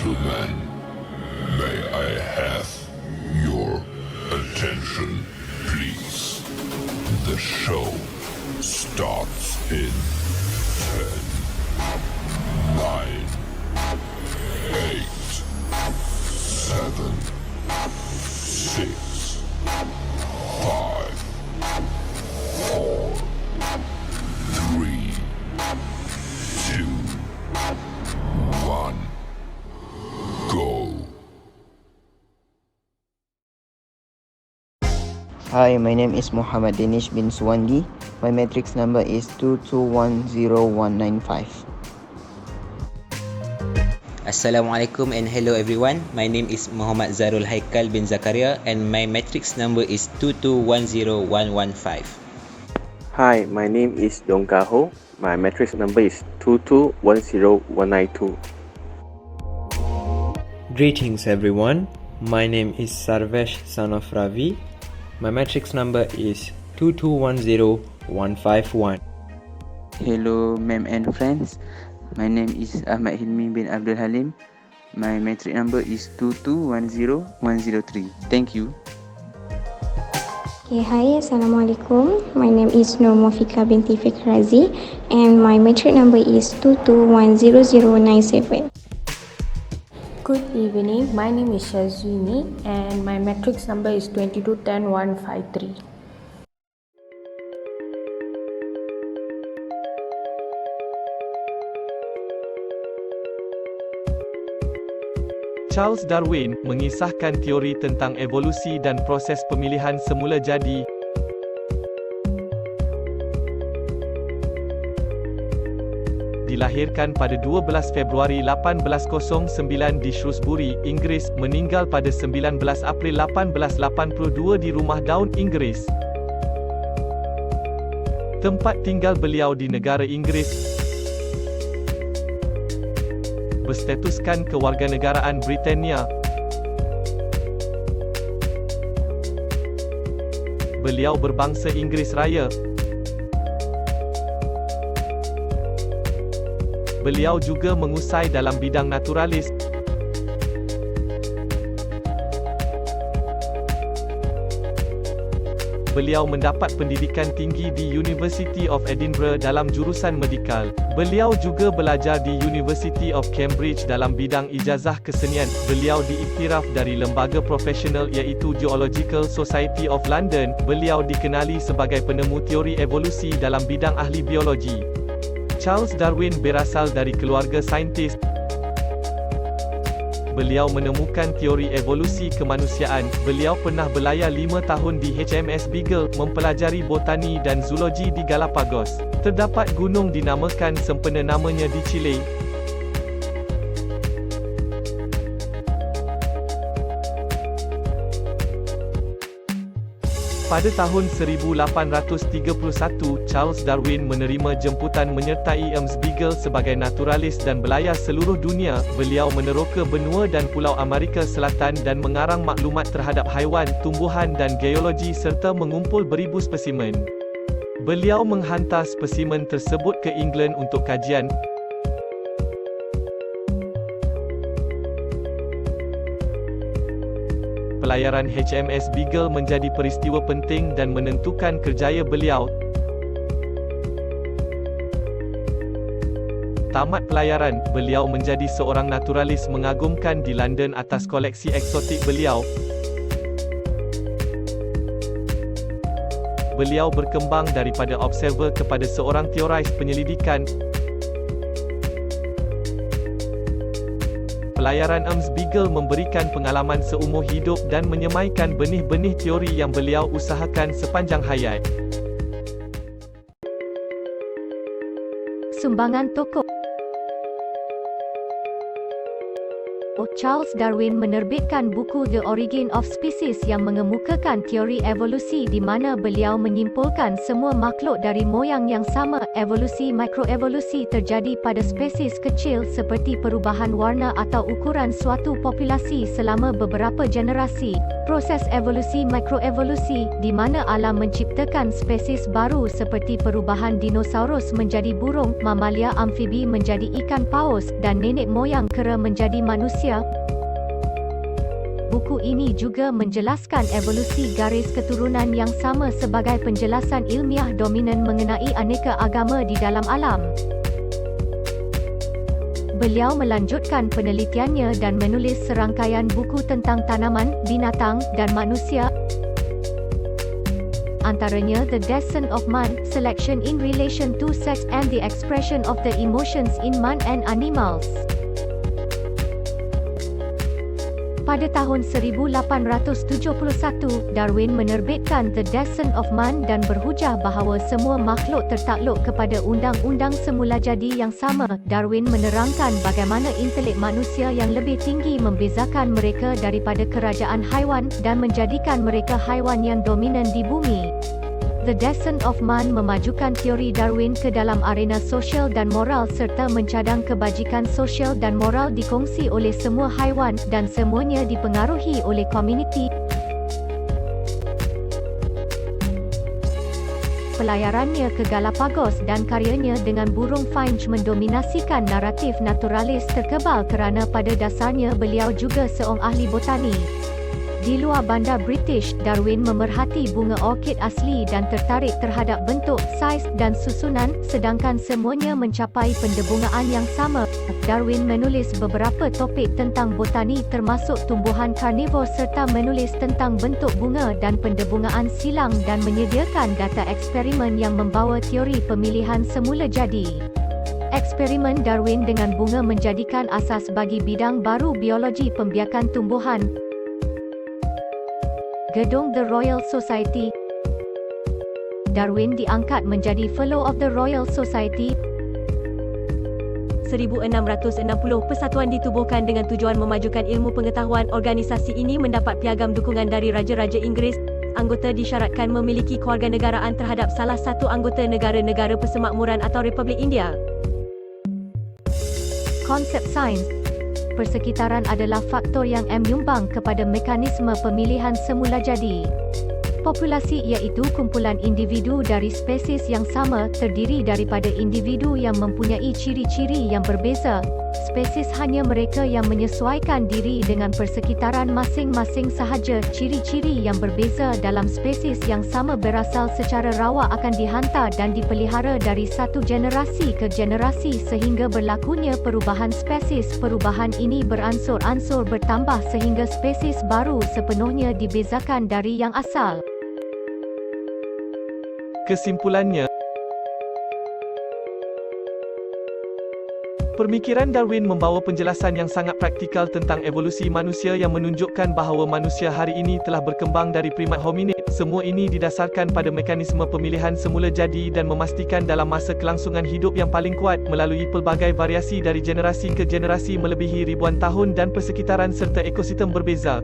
gentlemen, may I have your attention, please? The show starts in 10, 9, 8, 7, 6, 5, 4, 3, 2, 1, go. Hi, my name is Muhammad Danish bin Suwandi. My matrix number is 2210195. Assalamualaikum and hello everyone. My name is Muhammad Zarul Haikal bin Zakaria and my matrix number is 2210115. Hi, my name is Dong Kaho. My matrix number is 2210192. Greetings everyone. My name is Sarvesh son of Ravi. My matrix number is 2210151. Hello, ma'am and friends. My name is Ahmad Hilmi bin Abdul Halim. My matric number is 2210103. Thank you. Okay, hi, Assalamualaikum. My name is Nur Mufika binti Fikrazi and my matric number is 2210097. Good evening, my name is Shazwini and my matrix number is 2210153. Charles Darwin mengisahkan teori tentang evolusi dan proses pemilihan semula jadi. Dilahirkan pada 12 Februari 1809 di Shrewsbury, Inggeris, meninggal pada 19 April 1882 di Rumah Daun, Inggeris. Tempat tinggal beliau di negara Inggeris. Berstatuskan kewarganegaraan Britania. Beliau berbangsa Inggeris Raya. Beliau juga mengusai dalam bidang naturalis. Beliau mendapat pendidikan tinggi di University of Edinburgh dalam jurusan medikal. Beliau juga belajar di University of Cambridge dalam bidang ijazah kesenian. Beliau diiktiraf dari lembaga profesional iaitu Geological Society of London. Beliau dikenali sebagai penemu teori evolusi dalam bidang ahli biologi. Charles Darwin berasal dari keluarga saintis. Beliau menemukan teori evolusi kemanusiaan. Beliau pernah berlayar 5 tahun di HMS Beagle, mempelajari botani dan zoologi di Galapagos. Terdapat gunung dinamakan sempena namanya di Chile. Pada tahun 1831, Charles Darwin menerima jemputan menyertai James Beagle sebagai naturalis dan berlayar seluruh dunia. Beliau meneroka benua dan pulau Amerika Selatan dan mengarang maklumat terhadap haiwan, tumbuhan dan geologi serta mengumpul beribu spesimen. Beliau menghantar spesimen tersebut ke England untuk kajian. Pelayaran HMS Beagle menjadi peristiwa penting dan menentukan kerjaya beliau. Tamat pelayaran, beliau menjadi seorang naturalis mengagumkan di London atas koleksi eksotik beliau. Beliau berkembang daripada observer kepada seorang teoris penyelidikan. Pelayaran James Beagle memberikan pengalaman seumur hidup dan menyemaikan benih-benih teori yang beliau usahakan sepanjang hayat. Sumbangan tokoh Charles Darwin menerbitkan buku The Origin of Species yang mengemukakan teori evolusi di mana beliau menyimpulkan semua makhluk dari moyang yang sama. Evolusi mikroevolusi terjadi pada spesies kecil seperti perubahan warna atau ukuran suatu populasi selama beberapa generasi. Proses evolusi mikroevolusi di mana alam menciptakan spesies baru seperti perubahan dinosaurus menjadi burung, mamalia amfibi menjadi ikan paus dan nenek moyang kera menjadi manusia manusia. Buku ini juga menjelaskan evolusi garis keturunan yang sama sebagai penjelasan ilmiah dominan mengenai aneka agama di dalam alam. Beliau melanjutkan penelitiannya dan menulis serangkaian buku tentang tanaman, binatang, dan manusia. Antaranya The Descent of Man, Selection in Relation to Sex and the Expression of the Emotions in Man and Animals. Pada tahun 1871, Darwin menerbitkan The Descent of Man dan berhujah bahawa semua makhluk tertakluk kepada undang-undang semula jadi yang sama. Darwin menerangkan bagaimana intelek manusia yang lebih tinggi membezakan mereka daripada kerajaan haiwan dan menjadikan mereka haiwan yang dominan di bumi. The Descent of Man memajukan teori Darwin ke dalam arena sosial dan moral serta mencadang kebajikan sosial dan moral dikongsi oleh semua haiwan dan semuanya dipengaruhi oleh komuniti. Pelayarannya ke Galapagos dan karyanya dengan burung Finch mendominasikan naratif naturalis terkebal kerana pada dasarnya beliau juga seorang ahli botani. Di luar bandar British, Darwin memerhati bunga orkid asli dan tertarik terhadap bentuk, saiz dan susunan, sedangkan semuanya mencapai pendebungaan yang sama. Darwin menulis beberapa topik tentang botani termasuk tumbuhan karnivor serta menulis tentang bentuk bunga dan pendebungaan silang dan menyediakan data eksperimen yang membawa teori pemilihan semula jadi. Eksperimen Darwin dengan bunga menjadikan asas bagi bidang baru biologi pembiakan tumbuhan. Gedung The Royal Society. Darwin diangkat menjadi Fellow of the Royal Society. 1660 persatuan ditubuhkan dengan tujuan memajukan ilmu pengetahuan. Organisasi ini mendapat piagam dukungan dari Raja-Raja Inggeris. Anggota disyaratkan memiliki kewarganegaraan terhadap salah satu anggota negara-negara persemakmuran atau Republik India. Konsep sains. Persekitaran adalah faktor yang menyumbang kepada mekanisme pemilihan semula jadi. Populasi iaitu kumpulan individu dari spesies yang sama, terdiri daripada individu yang mempunyai ciri-ciri yang berbeza. Spesies hanya mereka yang menyesuaikan diri dengan persekitaran masing-masing sahaja. Ciri-ciri yang berbeza dalam spesies yang sama berasal secara rawa akan dihantar dan dipelihara dari satu generasi ke generasi sehingga berlakunya perubahan spesies. Perubahan ini beransur-ansur bertambah sehingga spesies baru sepenuhnya dibezakan dari yang asal. Kesimpulannya, pemikiran Darwin membawa penjelasan yang sangat praktikal tentang evolusi manusia yang menunjukkan bahawa manusia hari ini telah berkembang dari primat hominid. Semua ini didasarkan pada mekanisme pemilihan semula jadi dan memastikan dalam masa kelangsungan hidup yang paling kuat melalui pelbagai variasi dari generasi ke generasi melebihi ribuan tahun dan persekitaran serta ekosistem berbeza.